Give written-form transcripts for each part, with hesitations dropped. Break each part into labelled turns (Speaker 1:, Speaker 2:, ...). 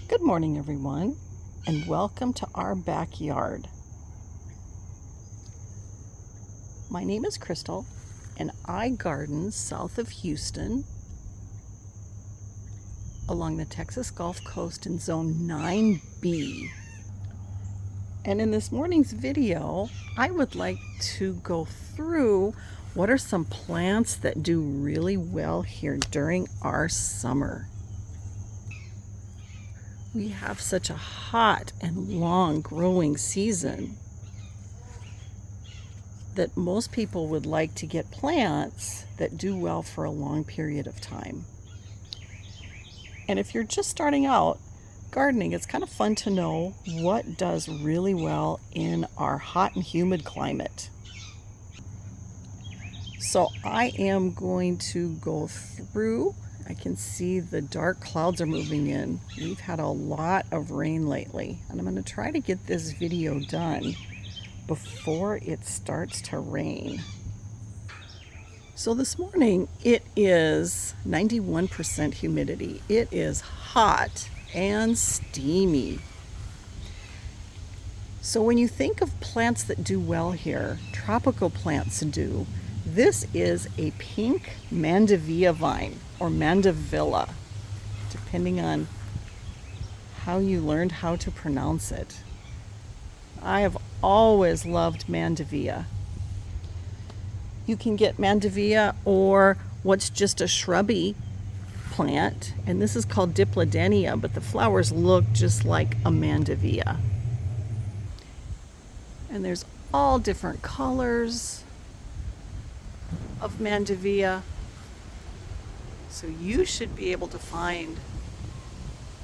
Speaker 1: Good morning, everyone, and welcome to our backyard. My name is Crystal, and I garden south of Houston along the Texas Gulf Coast in Zone 9B. And in this morning's video, I would like to go through what are some plants that do really well here during our summer. We have such a hot and long growing season that most people would like to get plants that do well for a long period of time. And if you're just starting out gardening, it's kind of fun to know what does really well in our hot and humid climate. So I am going to go through. I can see the dark clouds are moving in. We've had a lot of rain lately, and I'm going to try to get this video done before it starts to rain. So this morning it is 91% humidity. It is hot and steamy. So when you think of plants that do well here, tropical plants do, this is a pink mandevilla vine or mandevilla, depending on how you learned how to pronounce it. I have always loved mandevilla. You can get mandevilla or what's just a shrubby plant, and this is called diplodenia, but the flowers look just like a mandevilla. And there's all different colors of mandevilla, so you should be able to find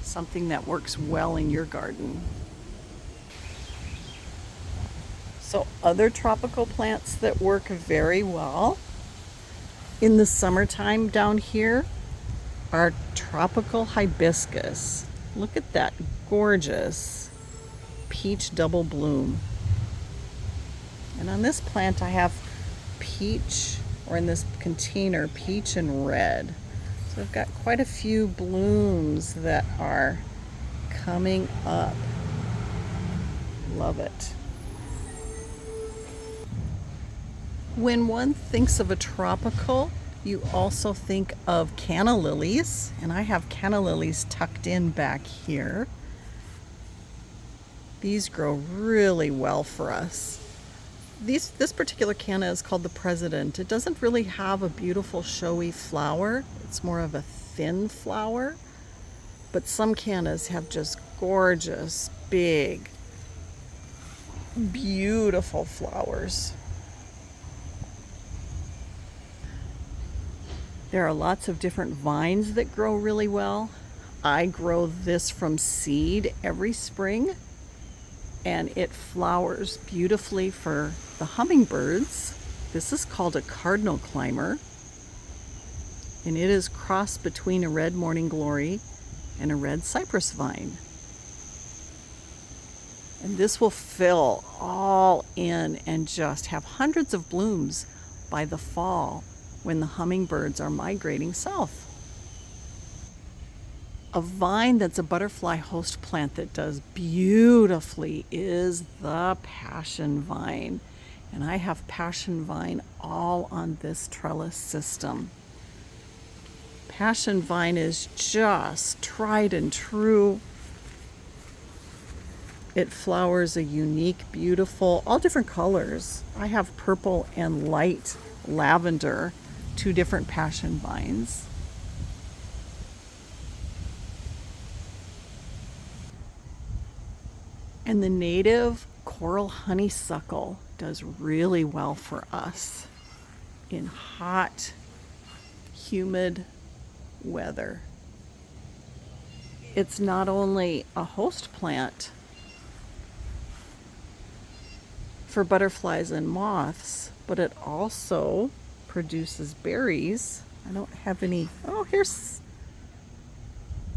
Speaker 1: something that works well in your garden. So other tropical plants that work very well in the summertime down here are tropical hibiscus. Look at that gorgeous peach double bloom. And on this plant I have peach, or in this container, peach and red. So I've got quite a few blooms that are coming up. Love it. When one thinks of a tropical, you also think of canna lilies, and I have canna lilies tucked in back here. These grow really well for us. This particular canna is called the President. It doesn't really have a beautiful showy flower. It's more of a thin flower, but some cannas have just gorgeous, big, beautiful flowers. There are lots of different vines that grow really well. I grow this from seed every spring, and it flowers beautifully for the hummingbirds. This is called a cardinal climber, and it is crossed between a red morning glory and a red cypress vine. And this will fill all in and just have hundreds of blooms by the fall when the hummingbirds are migrating south. A vine that's a butterfly host plant that does beautifully is the passion vine. And I have passion vine all on this trellis system. Passion vine is just tried and true. It flowers a unique, beautiful, all different colors. I have purple and light lavender, two different passion vines. And the native coral honeysuckle does really well for us in hot, humid weather. It's not only a host plant for butterflies and moths, but it also produces berries. I don't have any, oh, here's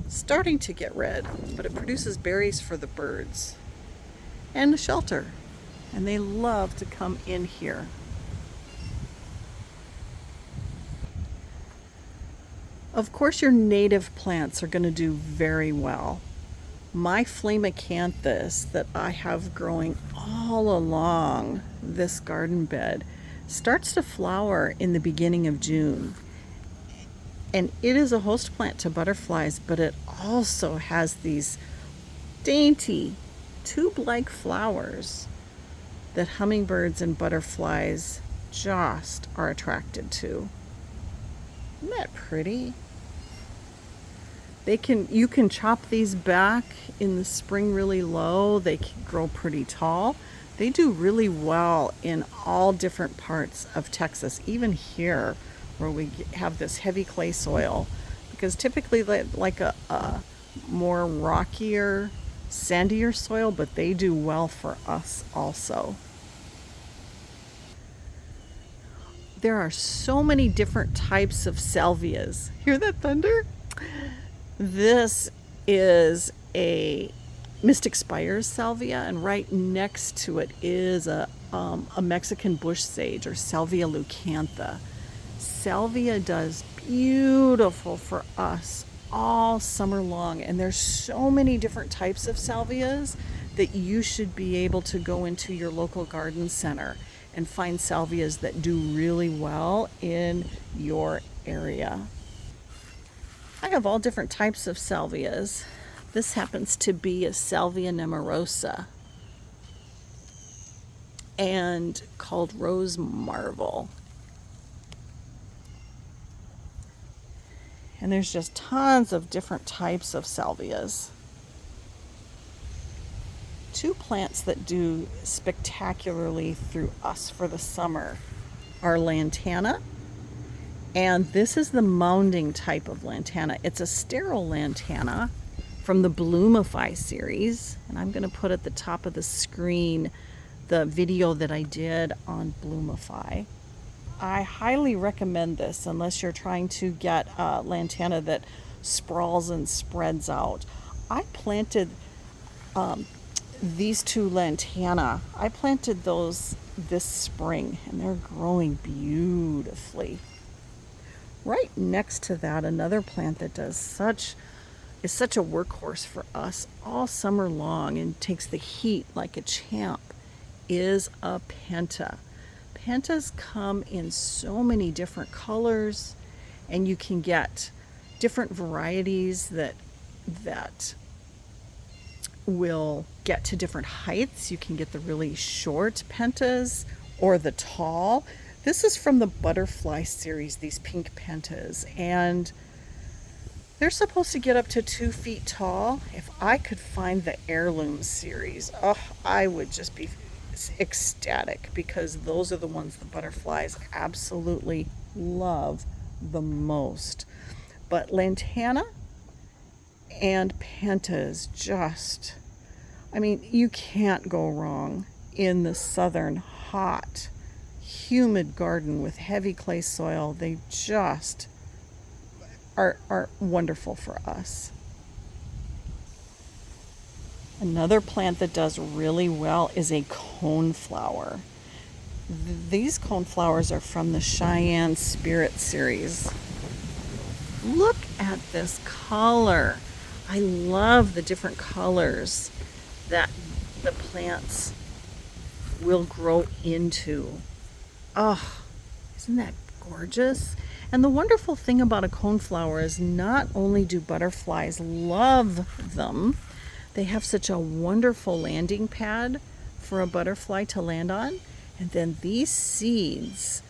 Speaker 1: starting to get red, but it produces berries for the birds and a shelter, and they love to come in here. Of course, your native plants are going to do very well. My flamacanthus that I have growing all along this garden bed starts to flower in the beginning of June. And it is a host plant to butterflies, but it also has these dainty tube-like flowers that hummingbirds and butterflies just are attracted to. Isn't that pretty? You can chop these back in the spring really low. They can grow pretty tall. They do really well in all different parts of Texas, even here where we have this heavy clay soil, because typically like a more rockier, sandier soil, but they do well for us also. There are so many different types of salvias. Hear that thunder? This is a Mystic Spires salvia, and right next to it is a Mexican bush sage, or Salvia leucantha. Salvia does beautiful for us all summer long, and there's so many different types of salvias that you should be able to go into your local garden center and find salvias that do really well in your area. I have all different types of salvias. This happens to be a Salvia nemorosa and called Rose Marvel. And there's just tons of different types of salvias. Two plants that do spectacularly through us for the summer are lantana. And this is the mounding type of lantana. It's a sterile lantana from the Bloomify series. And I'm going to put at the top of the screen the video that I did on Bloomify. I highly recommend this unless you're trying to get a lantana that sprawls and spreads out. I planted these two lantana. I planted those this spring, and they're growing beautifully. Right next to that, another plant that is such a workhorse for us all summer long and takes the heat like a champ is a penta. Pentas come in so many different colors, and you can get different varieties that will get to different heights. You can get the really short pentas or the tall. This is from the Butterfly series, these pink pentas, and they're supposed to get up to 2 feet tall. If I could find the Heirloom series, I would just be ecstatic, because those are the ones the butterflies absolutely love the most. But lantana and pentas just, you can't go wrong in the southern hot, humid garden with heavy clay soil. They just are wonderful for us. Another plant that does really well is a coneflower. These coneflowers are from the Cheyenne Spirit series. Look at this color. I love the different colors that the plants will grow into. Oh, isn't that gorgeous? And the wonderful thing about a coneflower is not only do butterflies love them, they have such a wonderful landing pad for a butterfly to land on. And then these seeds,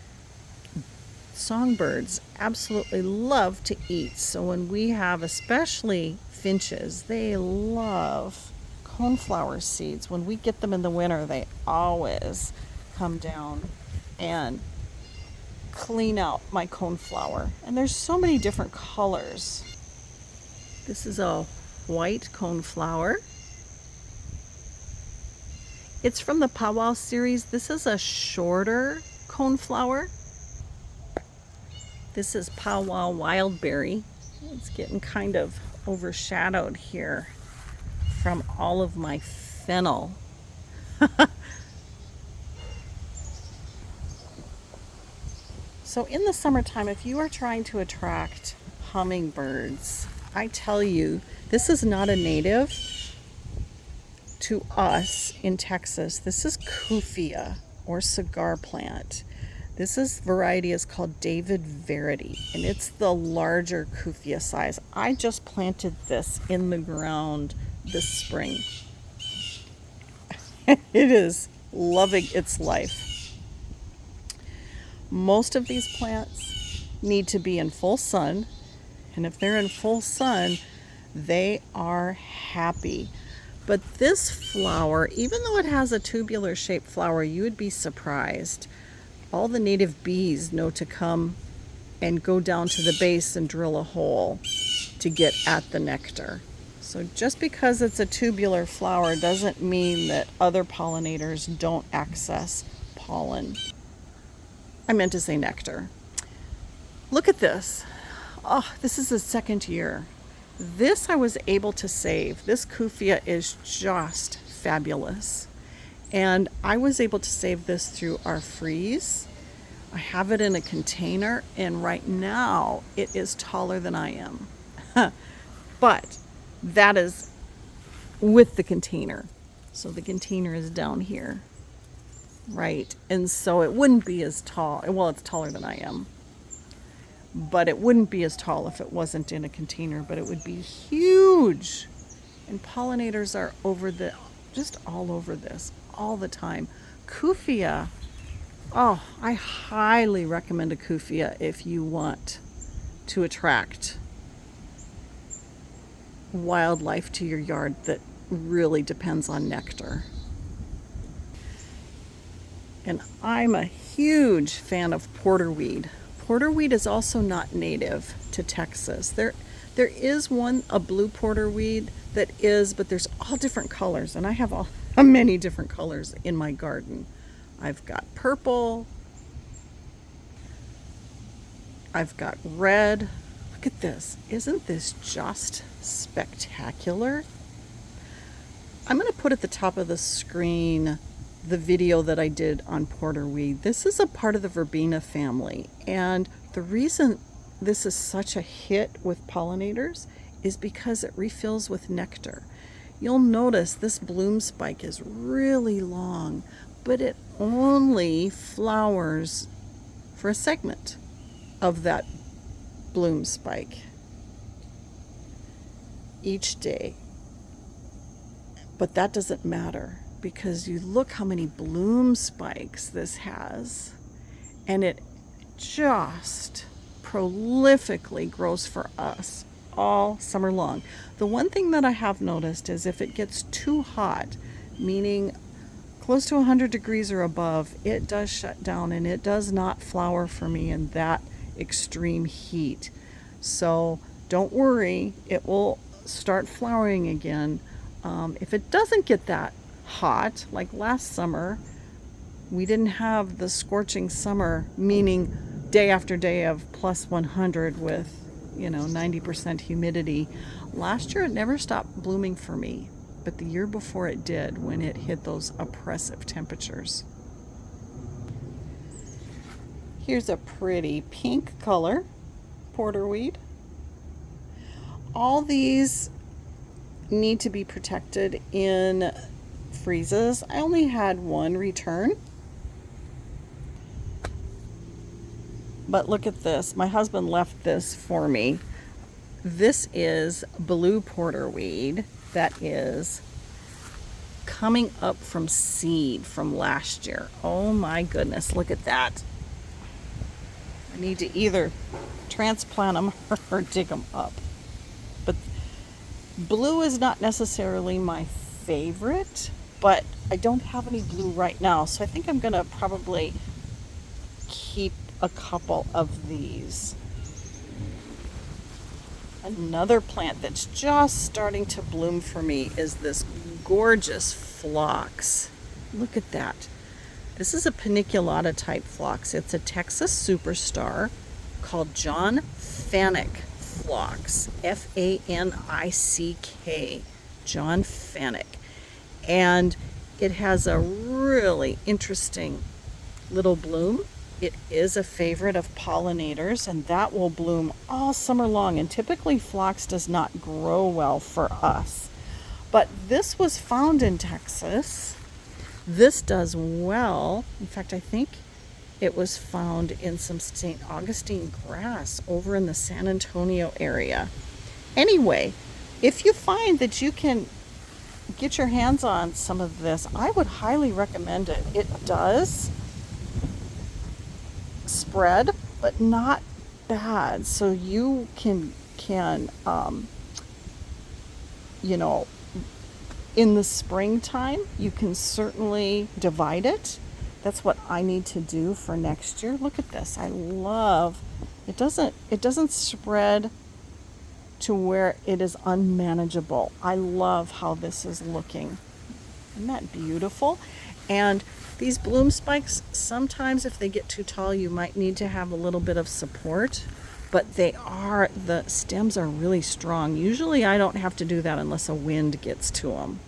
Speaker 1: songbirds absolutely love to eat. So when we have, especially finches, they love coneflower seeds. When we get them in the winter, they always come down and clean out my coneflower. And there's so many different colors. This is a white coneflower. It's from the Powwow series. This is a shorter coneflower. This is Powwow wildberry. It's getting kind of overshadowed here from all of my fennel. So in the summertime, if you are trying to attract hummingbirds, I tell you, this is not a native, to us in Texas, this is Kufia or cigar plant. This variety is called David Verity, and it's the larger Kufia size. I just planted this in the ground this spring. It is loving its life. Most of these plants need to be in full sun, and if they're in full sun, they are happy. But this flower, even though it has a tubular shaped flower, you would be surprised. All the native bees know to come and go down to the base and drill a hole to get at the nectar. So just because it's a tubular flower doesn't mean that other pollinators don't access pollen. I meant to say nectar. Look at this. Oh, this is the second year. This I was able to save. This Kufia is just fabulous. And I was able to save this through our freeze. I have it in a container, and right now it is taller than I am. But that is with the container. So the container is down here, right? And so it wouldn't be as tall. Well, it's taller than I am. But it wouldn't be as tall if it wasn't in a container, but it would be huge. And pollinators are just all over this all the time. Kufia, oh, I highly recommend a Kufia if you want to attract wildlife to your yard that really depends on nectar. And I'm a huge fan of porterweed. Porterweed is also not native to Texas. There is a blue porterweed that is, but there's all different colors, and I have many different colors in my garden. I've got purple, I've got red. Look at this. Isn't this just spectacular? I'm going to put at the top of the screen the video that I did on porterweed. This is a part of the verbena family, and the reason this is such a hit with pollinators is because it refills with nectar. You'll notice this bloom spike is really long, but it only flowers for a segment of that bloom spike each day. But that doesn't matter, because you look how many bloom spikes this has, and it just prolifically grows for us all summer long. The one thing that I have noticed is if it gets too hot, meaning close to 100 degrees or above, it does shut down and it does not flower for me in that extreme heat. So don't worry, it will start flowering again. If it doesn't get that hot, like last summer, we didn't have the scorching summer, meaning day after day of plus 100 with 90% humidity. Last year it never stopped blooming for me, but the year before it did, when it hit those oppressive temperatures. Here's a pretty pink color porterweed. All these need to be protected in freezes. I only had one return. But look at this. My husband left this for me. This is blue porterweed that is coming up from seed from last year. Oh my goodness, look at that. I need to either transplant them or dig them up. But blue is not necessarily my favorite, but I don't have any blue right now, so I think I'm gonna probably keep a couple of these. Another plant that's just starting to bloom for me is this gorgeous phlox. Look at that. This is a paniculata type phlox. It's a Texas superstar called John Fanick phlox. F-A-N-I-C-K. John Fanick. And it has a really interesting little bloom. It is a favorite of pollinators, and that will bloom all summer long. And typically phlox does not grow well for us. But this was found in Texas. This does well. In fact, I think it was found in some St. Augustine grass over in the San Antonio area. Anyway, if you find that you can get your hands on some of this, I would highly recommend it. It does spread, but not bad. So you can you know, in the springtime, you can certainly divide it. That's what I need to do for next year. Look at this. I love it. Doesn't spread to where it is unmanageable. I love how this is looking. Isn't that beautiful? And these bloom spikes, sometimes if they get too tall, you might need to have a little bit of support, but the stems are really strong. Usually I don't have to do that unless a wind gets to them.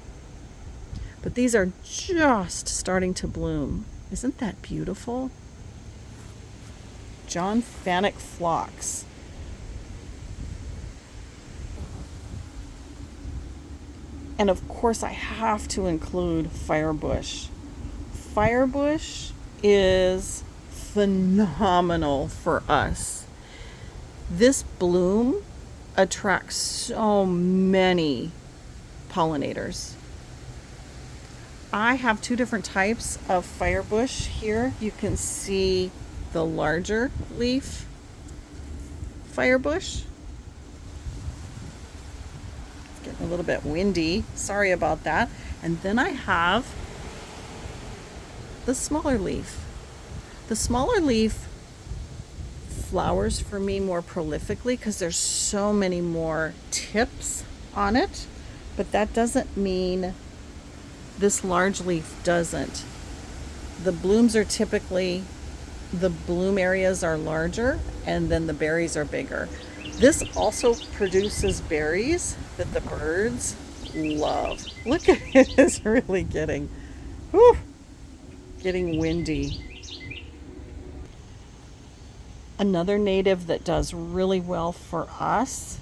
Speaker 1: But these are just starting to bloom. Isn't that beautiful? John Fanick phlox. And of course I have to include firebush. Firebush is phenomenal for us. This bloom attracts so many pollinators. I have two different types of firebush here. You can see the larger leaf firebush. It's getting a little bit windy. Sorry about that. And then I have the smaller leaf. The smaller leaf flowers for me more prolifically because there's so many more tips on it, but that doesn't mean this large leaf doesn't. The blooms are typically, the bloom areas are larger and then the berries are bigger. This also produces berries that the birds love. Look at it, it's really getting windy. Another native that does really well for us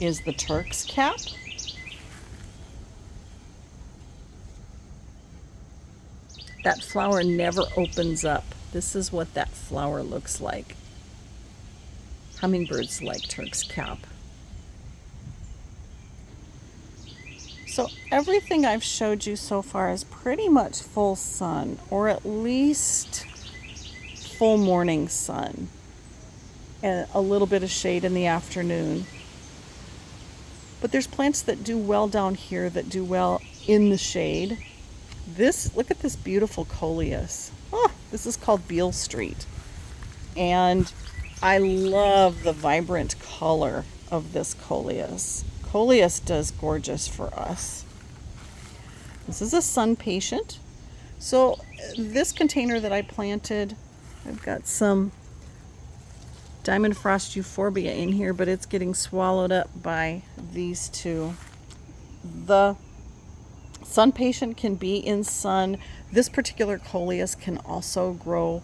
Speaker 1: is the Turk's cap. That flower never opens up. This is what that flower looks like. Hummingbirds like Turk's cap. So everything I've showed you so far is pretty much full sun, or at least full morning sun, and a little bit of shade in the afternoon. But there's plants that do well down here that do well in the shade. Look at this beautiful coleus. Oh, this is called Beale Street. And I love the vibrant color of this coleus. Coleus does gorgeous for us. This is a sun patient. So this container that I planted, I've got some diamond frost euphorbia in here, but it's getting swallowed up by these two. The sun patient can be in sun. This particular coleus can also grow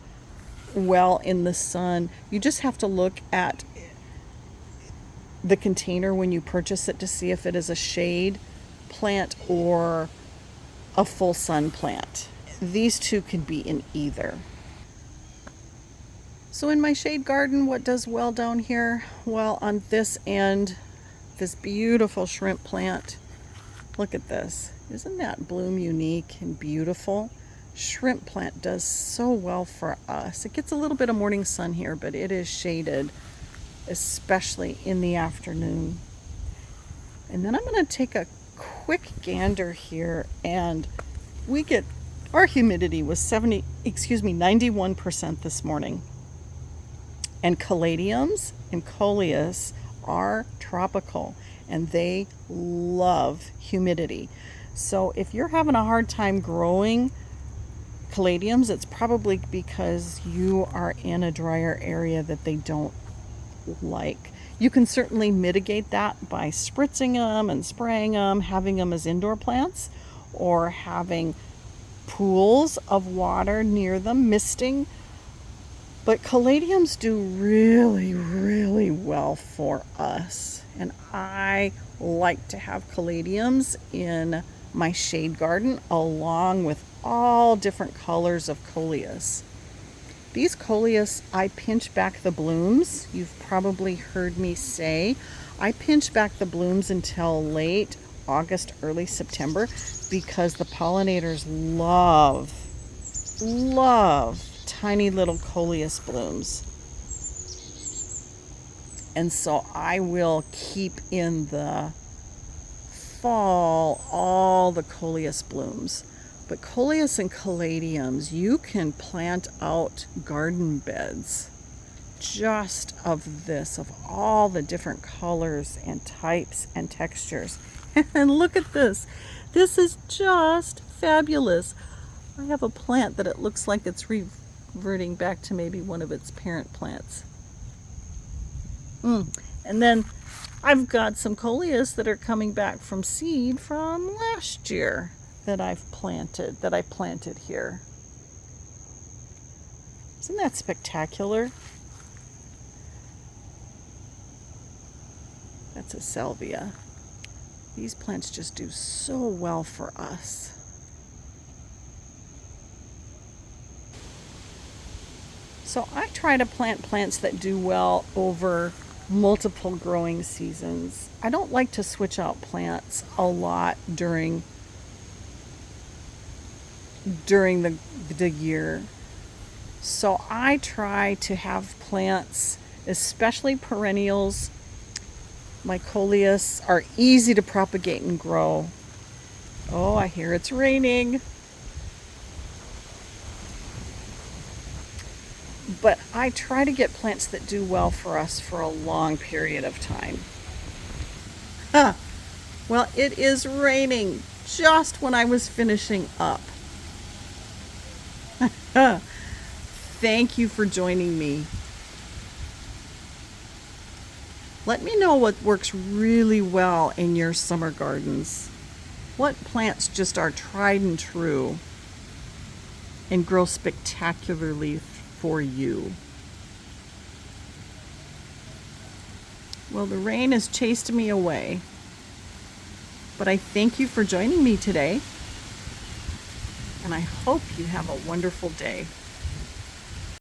Speaker 1: well in the sun. You just have to look at the container when you purchase it to see if it is a shade plant or a full sun plant. These two can be in either. So in my shade garden, what does well down here? Well, on this end, this beautiful shrimp plant. Look at this. Isn't that bloom unique and beautiful? Shrimp plant does so well for us. It gets a little bit of morning sun here, but it is shaded, especially in the afternoon. And then I'm going to take a quick gander here, and our humidity was 91% this morning. And caladiums and coleus are tropical, and they love humidity. So if you're having a hard time growing caladiums, it's probably because you are in a drier area that they don't like. You can certainly mitigate that by spritzing them and spraying them, having them as indoor plants, or having pools of water near them, misting. But caladiums do really, really well for us. And I like to have caladiums in my shade garden along with all different colors of coleus. These coleus, I pinch back the blooms. You've probably heard me say I pinch back the blooms until late August, early September, because the pollinators love tiny little coleus blooms. And so I will keep in the fall all the coleus blooms. But coleus and caladiums, you can plant out garden beds just of this, of all the different colors and types and textures. And look at this. This is just fabulous. I have a plant that it looks like it's reverting back to maybe one of its parent plants. And then I've got some coleus that are coming back from seed from last year that I planted here. Isn't that spectacular? That's a salvia. These plants just do so well for us. So I try to plant plants that do well over multiple growing seasons. I don't like to switch out plants a lot during the year. So I try to have plants, especially perennials. My coleus are easy to propagate and grow. Oh, I hear it's raining. But I try to get plants that do well for us for a long period of time. Well, it is raining just when I was finishing up. Thank you for joining me. Let me know what works really well in your summer gardens. What plants just are tried and true and grow spectacularly for you. Well, the rain has chased me away, but I thank you for joining me today, and I hope you have a wonderful day.